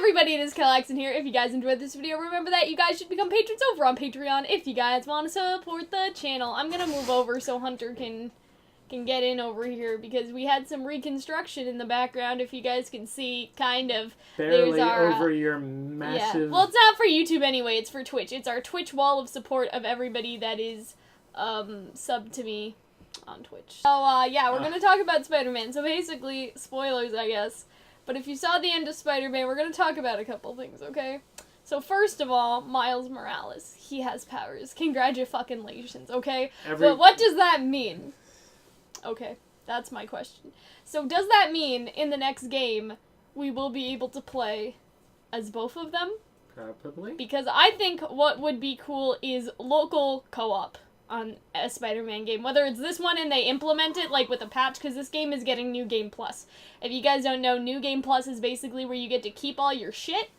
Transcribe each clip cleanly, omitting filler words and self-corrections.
everybody, it is Calxiyn here. If you guys enjoyed this video, remember that you guys should become patrons over on Patreon if you guys want to support the channel. I'm gonna move over so Hunter can get in over here because we had some reconstruction in the background, if you guys can see, kind of. Barely There's our, over your massive... Yeah. Well, it's not for YouTube anyway, it's for Twitch. It's our Twitch wall of support of everybody that is sub to me on Twitch. So, yeah, we're gonna talk about Spider-Man. So basically, spoilers, I guess. But if you saw the end of Spider-Man, we're gonna talk about a couple things, okay? So first of all, Miles Morales. He has powers. Congratulations, okay? But what does that mean? Okay, that's my question. So does that mean in the next game we will be able to play as both of them? Probably. Because I think what would be cool is local co-op on a Spider-Man game. Whether it's this one and they implement it, like, with a patch, because this game is getting New Game Plus. If you guys don't know, New Game Plus is basically where you get to keep all your shit,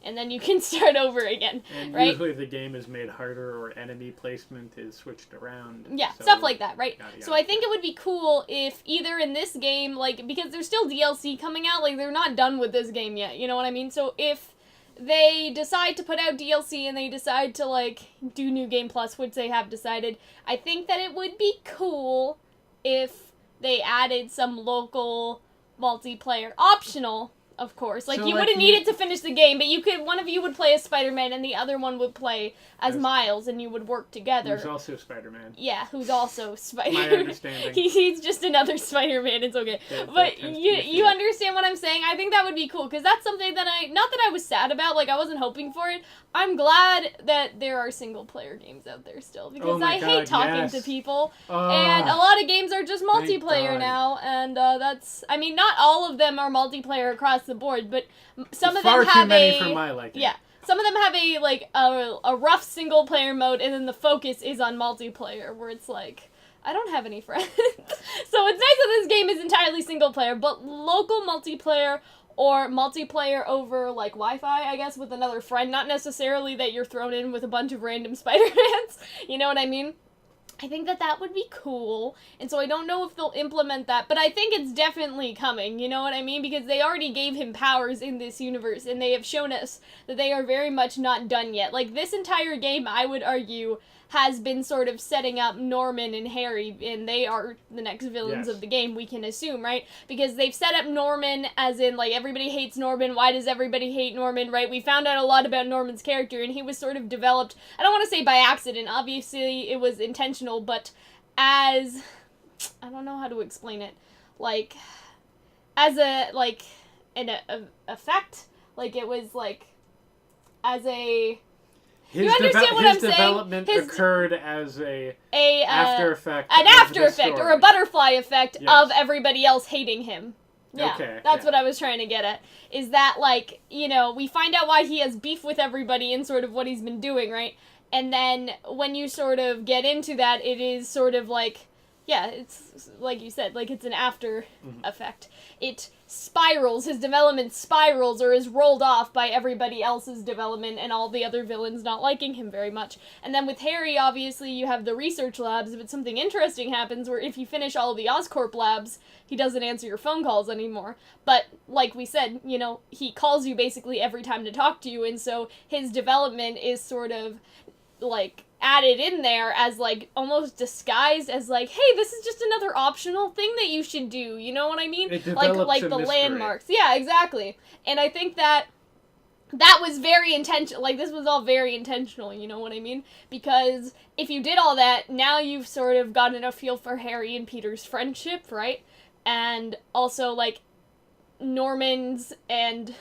and then you can start over again, and right? usually the game is made harder or enemy placement is switched around. Yeah, so stuff like that, right? Yada, yada. So I think it would be cool if either in this game, like, because there's still DLC coming out, like, they're not done with this game yet, you know what I mean? So if they decide to put out DLC and they decide to, like, do New Game Plus, which they have decided, I think that it would be cool if they added some local multiplayer. Optional, of course. Like, So, you like, wouldn't need it to finish the game, but you could, one of you would play as Spider-Man and the other one would play as Miles, and you would work together. Who's also Spider-Man. Yeah, who's also Spider-Man. My understanding. He's just another Spider-Man, it's okay. But you understand what I'm saying? I think that would be cool, because that's something that not that I was sad about, like, I wasn't hoping for it. I'm glad that there are single-player games out there still, because I hate talking to people, and a lot of games are just multiplayer now, and that's, I mean, not all of them are multiplayer across the board, but some of them have far too many for my liking. Yeah. Some of them have a, like, a rough single-player mode, and then the focus is on multiplayer, where it's like, I don't have any friends. So it's nice that this game is entirely single-player, but local multiplayer, or multiplayer over, like, Wi-Fi, I guess, with another friend. Not necessarily that you're thrown in with a bunch of random Spider-Mans, you know what I mean? I think that that would be cool, and so I don't know if they'll implement that, but I think it's definitely coming, you know what I mean? Because they already gave him powers in this universe, and they have shown us that they are very much not done yet. Like, this entire game, I would argue, has been sort of setting up Norman and Harry, and they are the next villains of the game, we can assume, right? Because they've set up Norman as in, like, everybody hates Norman, why does everybody hate Norman, right? We found out a lot about Norman's character, and he was sort of developed, I don't want to say by accident, obviously it was intentional, but as, I don't know how to explain it, like, as a, like, an effect, like, it was, like, as a... You understand what I'm saying? His development occurred as a after effect. An after effect, or a butterfly effect of everybody else hating him. Yeah, okay, that's what I was trying to get at. Is that, like, you know, we find out why he has beef with everybody and sort of what he's been doing, right? And then when you sort of get into that, it is sort of like, yeah, it's like you said, like, it's an after effect. It spirals, his development spirals or is rolled off by everybody else's development and all the other villains not liking him very much. And then with Harry, obviously, you have the research labs, but something interesting happens where if you finish all of the Oscorp labs, he doesn't answer your phone calls anymore. But, like we said, you know, he calls you basically every time to talk to you, and so his development is sort of, like, added in there as, like, almost disguised as, like, hey, this is just another optional thing that you should do, you know what I mean? Like the landmarks. Yeah, exactly. And I think that was very intentional, like, this was all very intentional, you know what I mean? Because if you did all that, now you've sort of gotten a feel for Harry and Peter's friendship, right? And also, like, Norman's and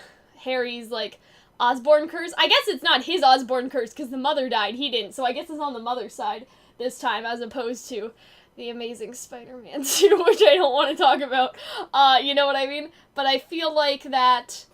Harry's, like, Osborn curse. I guess it's not his Osborn curse because the mother died. He didn't. So I guess it's on the mother's side this time as opposed to the Amazing Spider-Man suit, which I don't want to talk about. You know what I mean? But I feel like that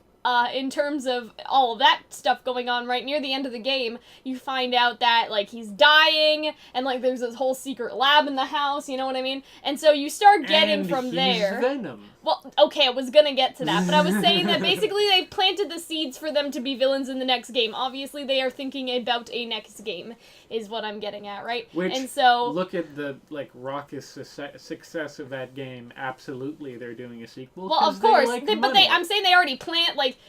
in terms of all of that stuff going on right near the end of the game, you find out that, like, he's dying, and, like, there's this whole secret lab in the house, you know what I mean? And so you start getting from there. Venom. Well, okay, I was gonna get to that, but I was saying that basically they planted the seeds for them to be villains in the next game. Obviously, they are thinking about a next game, is what I'm getting at, right? Which, and so, look at the, like, raucous success of that game. Absolutely, they're doing a sequel. Well, of course, I'm saying they already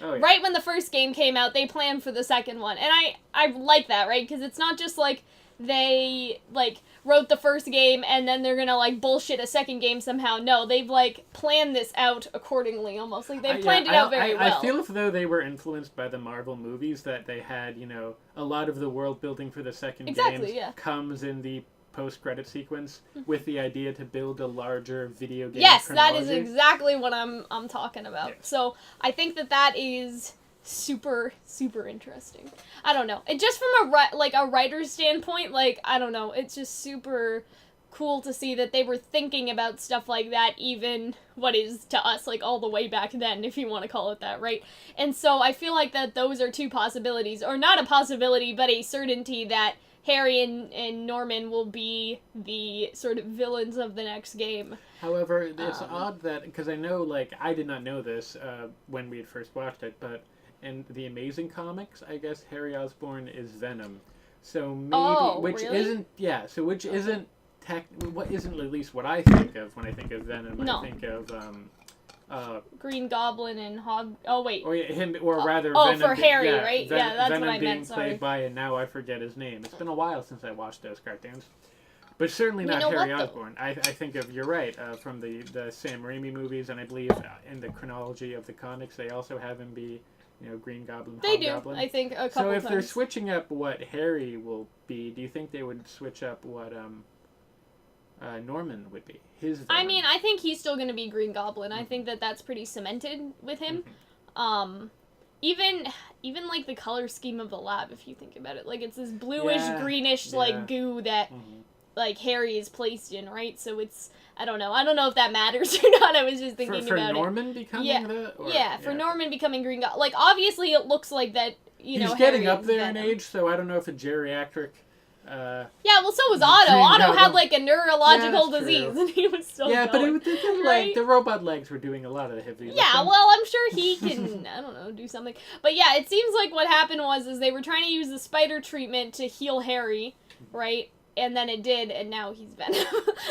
like, Oh, yeah. right when the first game came out, they planned for the second one. And I like that, right? Because it's not just, like, they, like, wrote the first game and then they're gonna, like, bullshit a second game somehow. No, they've, like, planned this out accordingly, almost. Like, they've planned it out very well. I feel as though they were influenced by the Marvel movies, that they had, you know, a lot of the world building for the second game comes in the post-credit sequence with the idea to build a larger video game Yes, chronology. that is exactly what I'm talking about. Yeah. So, I think that is super, super interesting. I don't know. It just from a writer's standpoint, like, I don't know, it's just super cool to see that they were thinking about stuff like that, even what is to us, like, all the way back then, if you want to call it that, right? And so I feel like that those are two possibilities, or not a possibility, but a certainty that Harry and Norman will be the sort of villains of the next game. However, it's odd that, because I know, like, I did not know this when we had first watched it, but in the Amazing Comics, I guess Harry Osborn is Venom. So maybe, which really? isn't, yeah, so which isn't, what isn't at least what I think of when I think of Venom. No. I think of, Green Goblin and oh wait. Or him, or rather, oh, Venom. for Harry, yeah, right? Yeah, that's Venom what I being meant. Sorry. played by, and now I forget his name. It's been a while since I watched those cartoons, but certainly not Harry Osborn. I think of, you're right, from the Sam Raimi movies, and I believe in the chronology of the comics, they also have him be, you know, Green Goblin. They do, Goblin. I think, a couple So if times. they're switching up what Harry will be, do you think they would switch up what Norman would be? His villain? I mean, I think he's still going to be Green Goblin. I think that's pretty cemented with him. Even like the color scheme of the lab, if you think about it, like it's this bluish, greenish like goo that like Harry is placed in, right? So it's, I don't know if that matters or not. I was just thinking for about Norman becoming it. the For Norman becoming Green Goblin. Like obviously it looks like that. You know, he's getting Harry up there Venom. in age, so I don't know if a geriatric. Yeah, well, so was Otto. Green Otto Goblin. had like a neurological Yeah, disease, true. and he was still Yeah, but going. the robot legs were doing a lot of the heavy lifting. Yeah, well, I'm sure he can, I don't know, do something. But yeah, it seems like what happened was they were trying to use the spider treatment to heal Harry, right? And then it did, and now he's Venom.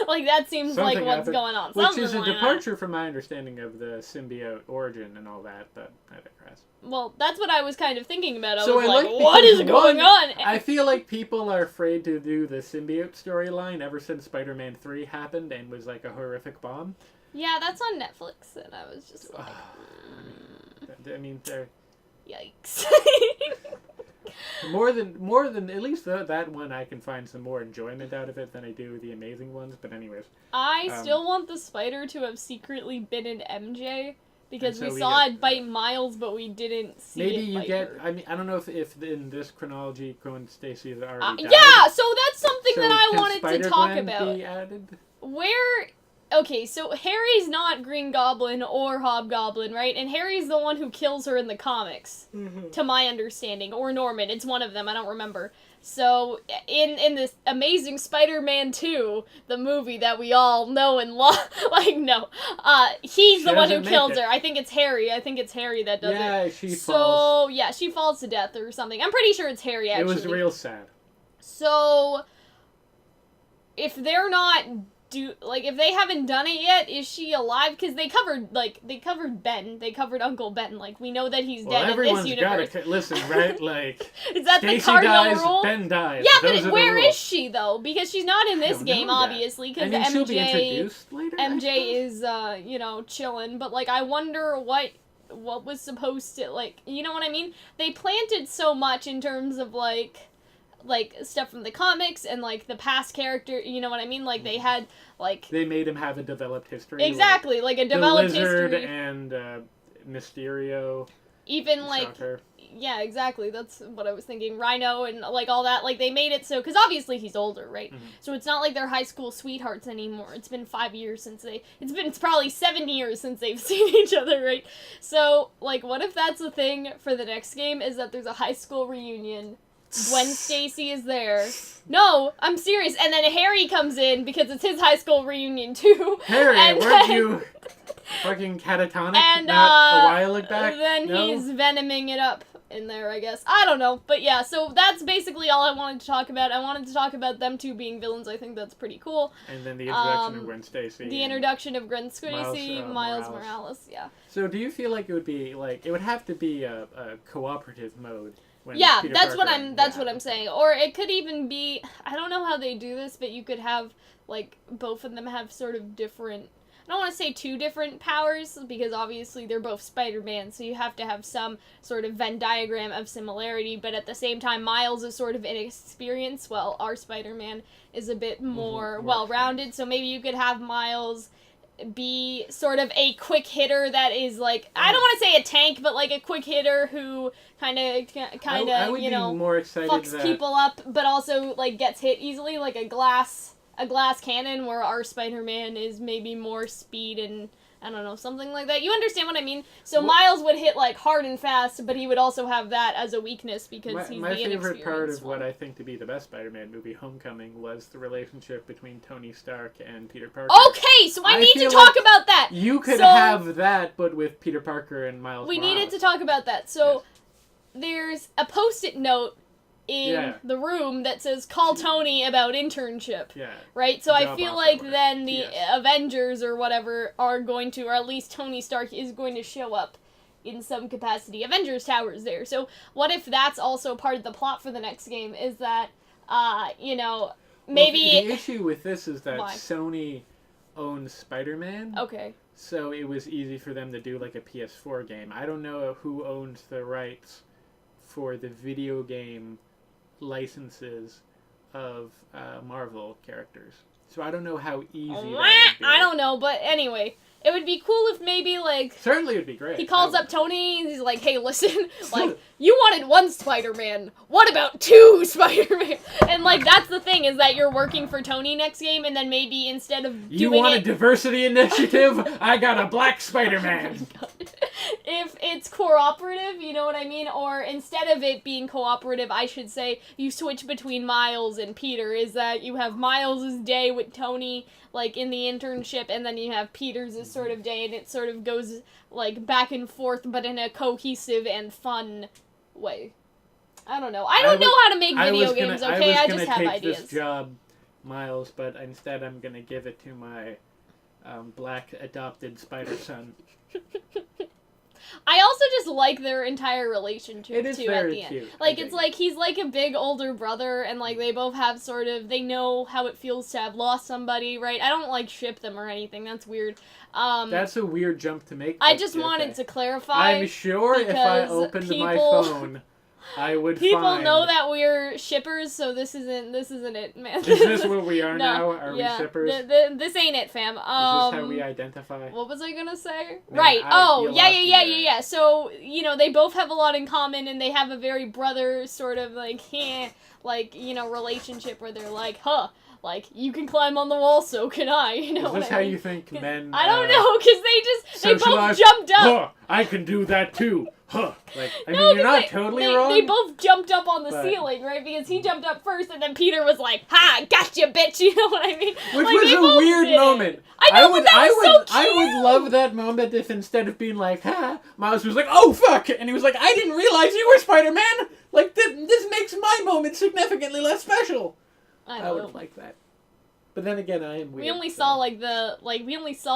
Like, that seems Something like what's happened, going on. Which Something is a like departure from my understanding of the symbiote origin and all that, but I digress. Well, that's what I was kind of thinking about. I So was I like, like what is going on? I feel like people are afraid to do the symbiote storyline ever since Spider-Man 3 happened and was like a horrific bomb. Yeah, that's on Netflix, and I was just like, I mean, they're yikes. more than at least that one I can find some more enjoyment out of it than I do the Amazing ones. But anyways, I still want the spider to have secretly been an MJ. Because so we we saw get- it bite Miles, but we didn't see maybe it you bite get. her. I mean, I don't know if in this chronology, Gwen Stacy has already died. Yeah, so that's something So that I can wanted to talk Spider-Gwen about. be added? Where... Okay, so Harry's not Green Goblin or Hobgoblin, right? And Harry's the one who kills her in the comics, to my understanding. Or Norman, it's one of them, I don't remember. So, in this Amazing Spider-Man 2, the movie that we all know and love, he's She the one who doesn't make kills it. her. I think it's Harry that does it. Yeah, she falls. So, yeah, she falls to death or something. I'm pretty sure it's Harry, actually. It was real sad. So, if they're not if they haven't done it yet, is she alive? Because they covered Ben. They covered Uncle Ben. Like, we know that he's dead in this universe. Gotta listen, right? Like, is that Stacey the cardinal dies, rule? Ben dies. Yeah, Those but are where the is rules. she, though? Because she's not in this don't game, know yet. obviously, I because mean, she'll be MJ... introduced later, I MJ suppose. is, chilling, but, like, I wonder what was supposed to, like, you know what I mean? They planted so much in terms of, like stuff from the comics and, like, the past character, you know what I mean? Like, they had, like... They made him have a developed history. Exactly, like a developed the Lizard history. and Mysterio. Even, like... Shocker. Yeah, exactly, that's what I was thinking. Rhino and, like, all that, like, they made it so... Because obviously he's older, right? Mm-hmm. So it's not like they're high school sweethearts anymore. It's been 5 years since they... It's probably 7 years since they've seen each other, right? So, like, what if that's the thing for the next game, is that there's a high school reunion... Gwen Stacy is there. No, I'm serious. And then Harry comes in because it's his high school reunion too. Harry, and weren't then, you fucking catatonic and, not a while back? Then No? he's venoming it up in there, I guess. I don't know. But yeah, so that's basically all I wanted to talk about. I wanted to talk about them two being villains. I think that's pretty cool. And then the introduction of Gwen Stacy. The introduction of Gwen Stacy, Miles Morales, yeah. So do you feel like it would be, like, it would have to be a cooperative mode? Yeah, that's what I'm saying. Or it could even be, I don't know how they do this, but you could have, like, both of them have sort of different, I don't want to say two different powers, because obviously they're both Spider-Man, so you have to have some sort of Venn diagram of similarity, but at the same time, Miles is sort of inexperienced, while our Spider-Man is a bit more well-rounded, so maybe you could have Miles be sort of a quick hitter that is, like, I don't want to say a tank, but, like, a quick hitter who kind of, you know, more excited fucks people up, but also, like, gets hit easily, like a glass cannon, where our Spider-Man is maybe more speed and, I don't know, something like that. You understand what I mean? So Miles would hit, like, hard and fast, but he would also have that as a weakness because he's the inexperienced My favorite part of one. what I think to be the best Spider-Man movie, Homecoming, was the relationship between Tony Stark and Peter Parker. Okay, so I need to talk about that! You could have that, but with Peter Parker and Miles We Morales. needed to talk about that. So, there's a Post-it note in the room that says, call Tony about internship. Yeah. Right? So I feel like offer. then the Avengers or whatever are going to, or at least Tony Stark is going to show up in some capacity. Avengers Tower's there. So what if that's also part of the plot for the next game, is that, you know, maybe... Well, the issue with this is that Sony owns Spider-Man. Okay. So it was easy for them to do, like, a PS4 game. I don't know who owns the rights for the video game licenses of Marvel characters. So I don't know how easy that would be. I don't know, but anyway, it would be cool if maybe, like... Certainly it would be great. He calls up Tony and he's like, hey, listen, like, you wanted one Spider-Man. What about two Spider-Man? And, like, that's the thing, is that you're working for Tony next game, and then maybe instead of doing You want a diversity initiative? I got a black Spider-Man. Oh if it's cooperative, you know what I mean? Or instead of it being cooperative, I should say, you switch between Miles and Peter, is that you have Miles' day with Tony, like, in the internship, and then you have Peter's sort of day, and it sort of goes, like, back and forth, but in a cohesive and fun way. I don't know. I don't know how to make video games, okay? I just have ideas. I was going to take this job, Miles, but instead I'm going to give it to my black adopted spider son. I also just like their entire relationship, it is too, very at the end. cute. Like, it's like, he's like a big older brother, and, like, they both have sort of, they know how it feels to have lost somebody, right? I don't, like, ship them or anything, that's weird. That's a weird jump to make. I just wanted to clarify. I'm sure if I opened my phone, I would People know that we're shippers, so this isn't it, man. Is this what we are now? Are we shippers? This ain't it, fam. Is this how we identify? What was I gonna say? Man, right. Yeah. So, you know, they both have a lot in common, and they have a very brother sort of, like, you know, relationship where they're like, like, you can climb on the wall, so can I, you know. Is this how you think men... I don't know, because they both jumped up. Huh, I can do that too. Huh. Like, I mean, you're not totally wrong. They both jumped up on the ceiling, right? Because he jumped up first, and then Peter was like, ha, gotcha, bitch, you know what I mean? Which like, was a weird moment. I know, but that was so cute! I would love that moment if instead of being like, ha, Miles was like, oh, fuck! And he was like, I didn't realize you were Spider-Man! Like, this makes my moment significantly less special. I would like that. But then again, I am weird. We only saw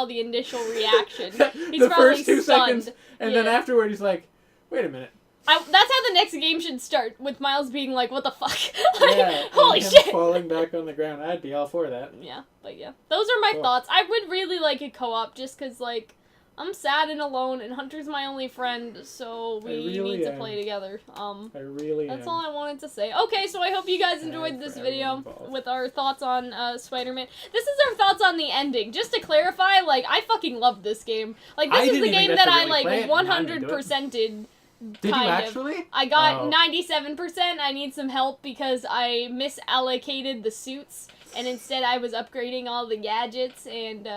the initial reaction. He's the probably first 2 stunned. seconds, and then afterward he's like, wait a minute. That's how the next game should start, with Miles being like, what the fuck? Like, yeah, holy and him shit! falling back on the ground. I'd be all for that. Yeah, but yeah. Those are my thoughts. I would really like a co-op, just because, like, I'm sad and alone, and Hunter's my only friend, so we need to play together. I really That's all I wanted to say. Okay, so I hope you guys enjoyed this video with our thoughts on Spider-Man. This is our thoughts on the ending. Just to clarify, like, I fucking loved this game. Like, this is the game that I, like, 100%ed. Did you actually? I got 97%. I need some help because I misallocated the suits, and instead I was upgrading all the gadgets, and,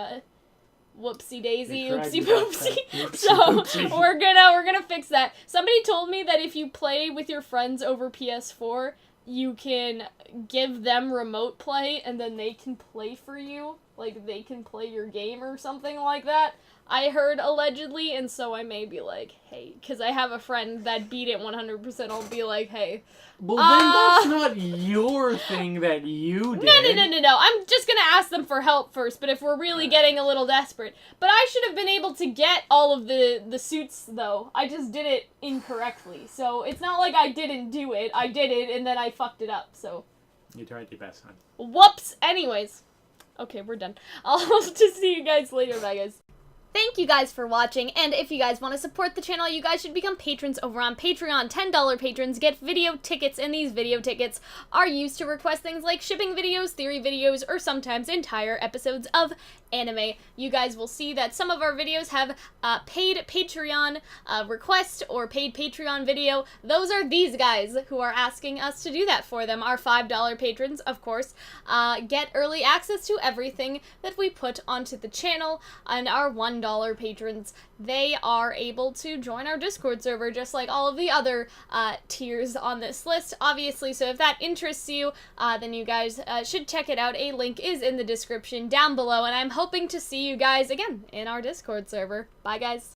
whoopsie daisy, oopsie poopsie. So we're gonna fix that. Somebody told me that if you play with your friends over PS4, you can give them remote play and then they can play for you. Like, they can play your game or something like that. I heard allegedly, and so I may be like, hey, because I have a friend that beat it 100%. I'll be like, hey. Well, then that's not your thing that you did. No. I'm just gonna ask them for help first, but if we're really getting a little desperate. But I should have been able to get all of the suits, though. I just did it incorrectly. So it's not like I didn't do it. I did it, and then I fucked it up, so. You tried your best, hon. Whoops! Anyways. Okay, we're done. I'll just see you guys later. Bye, guys. Thank you guys for watching, and if you guys want to support the channel, you guys should become patrons over on Patreon. $10 patrons get video tickets, and these video tickets are used to request things like shipping videos, theory videos, or sometimes entire episodes of anime. You guys will see that some of our videos have paid Patreon request or paid Patreon video. Those are these guys who are asking us to do that for them. Our $5 patrons, of course, get early access to everything that we put onto the channel, and our $1 patrons, they are able to join our Discord server just like all of the other tiers on this list, obviously. So if that interests you, then you guys should check it out. A link is in the description down below, and I'm hoping to see you guys again in our Discord server. Bye, guys.